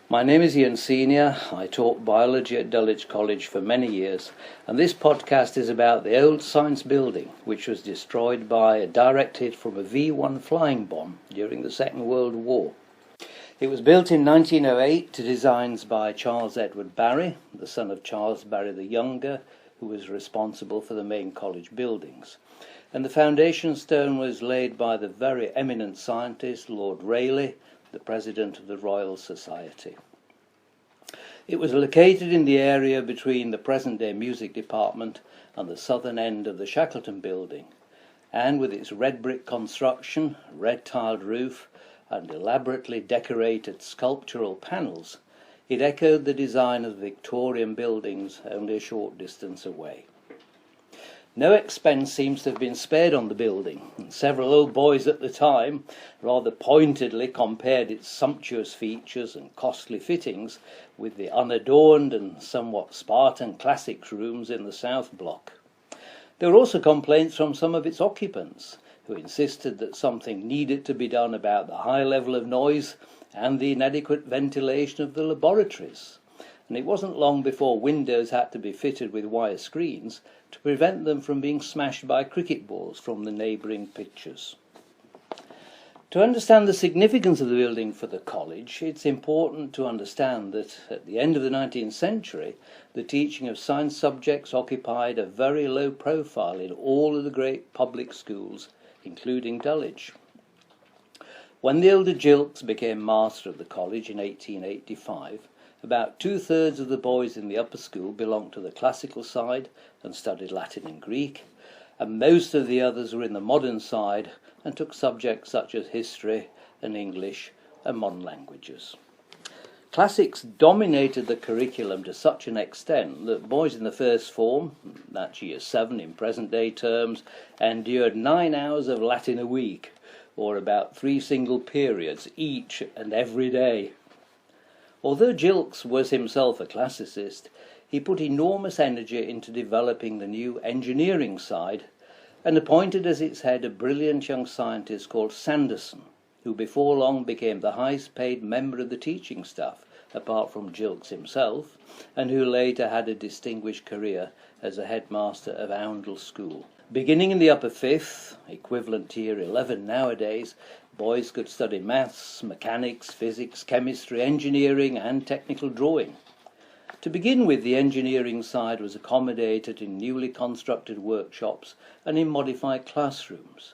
My name is Ian Senior. I taught biology at Dulwich College for many years, and this podcast is about the old science building which was destroyed by a direct hit from a V-1 flying bomb during the Second World War. It was built in 1908 to designs by Charles Edward Barry, the son of Charles Barry the Younger, who was responsible for the main college buildings. And the foundation stone was laid by the very eminent scientist Lord Rayleigh, the President of the Royal Society. It was located in the area between the present-day music department and the southern end of the Shackleton building, and with its red brick construction, red-tiled roof, and elaborately decorated sculptural panels, it echoed the design of Victorian buildings only a short distance away. No expense seems to have been spared on the building, and several old boys at the time rather pointedly compared its sumptuous features and costly fittings with the unadorned and somewhat Spartan classics rooms in the South Block. There were also complaints from some of its occupants, who insisted that something needed to be done about the high level of noise and the inadequate ventilation of the laboratories. And it wasn't long before windows had to be fitted with wire screens to prevent them from being smashed by cricket balls from the neighbouring pictures. To understand the significance of the building for the college, it's important to understand that at the end of the 19th century, the teaching of science subjects occupied a very low profile in all of the great public schools, including Dulwich. When the elder Gilkes became master of the college in 1885, about two-thirds of the boys in the upper school belonged to the classical side and studied Latin and Greek, and most of the others were in the modern side and took subjects such as history and English and modern languages. Classics dominated the curriculum to such an extent that boys in the first form, that's year 7 in present-day terms, endured 9 hours of Latin a week, or about 3 single periods each and every day. Although Gilkes was himself a classicist, he put enormous energy into developing the new engineering side and appointed as its head a brilliant young scientist called Sanderson, who before long became the highest paid member of the teaching staff, apart from Gilkes himself, and who later had a distinguished career as a headmaster of Oundle School. Beginning in the upper fifth, equivalent to year 11 nowadays, boys could study maths, mechanics, physics, chemistry, engineering and technical drawing. To begin with, the engineering side was accommodated in newly constructed workshops and in modified classrooms.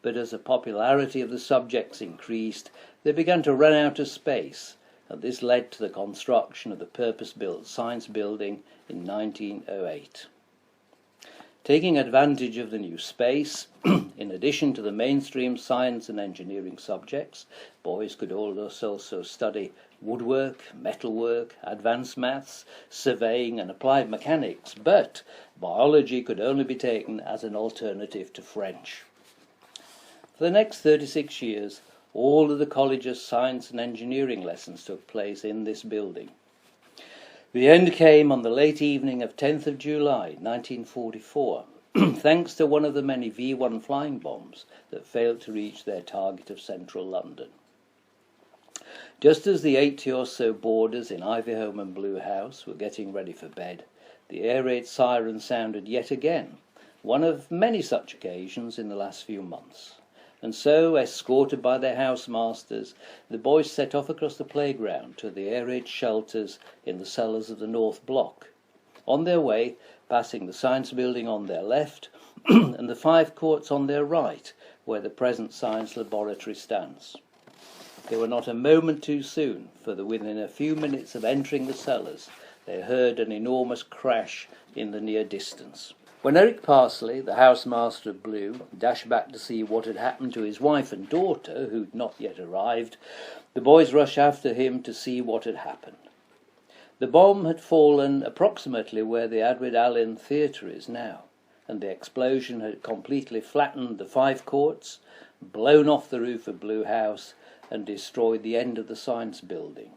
But as the popularity of the subjects increased, they began to run out of space, and this led to the construction of the purpose-built science building in 1908. Taking advantage of the new space, in addition to the mainstream science and engineering subjects, boys could also study woodwork, metalwork, advanced maths, surveying and applied mechanics, but biology could only be taken as an alternative to French. For the next 36 years, all of the college's science and engineering lessons took place in this building. The end came on the late evening of 10th of July 1944, thanks to one of the many V-1 flying bombs that failed to reach their target of central London. Just as the 80 or so boarders in Ivyhome and Blue House were getting ready for bed, the Airraid siren sounded yet again, one of many such occasions in the last few months. And so, escorted by their housemasters, the boys set off across the playground to the Airraid shelters in the cellars of the North Block. On their way, passing the science building on their left and the 5 courts on their right, where the present science laboratory stands. They were not a moment too soon, for within a few minutes of entering the cellars, they heard an enormous crash in the near distance. When Eric Parsley, the housemaster of Blue, dashed back to see what had happened to his wife and daughter, who'd not yet arrived, the boys rushed after him to see what had happened. The bomb had fallen approximately where the Adwyd Allen Theatre is now, and the explosion had completely flattened the 5 courts, blown off the roof of Blue House, and destroyed the end of the science building,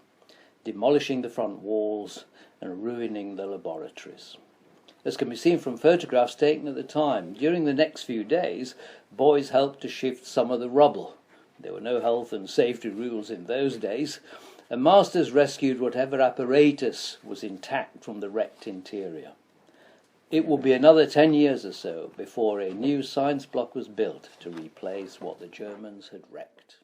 demolishing the front walls and ruining the laboratories. As can be seen from photographs taken at the time, during the next few days, boys helped to shift some of the rubble, There were no health and safety rules in those days, and masters rescued whatever apparatus was intact from the wrecked interior. It would be another 10 years or so before a new science block was built to replace what the Germans had wrecked.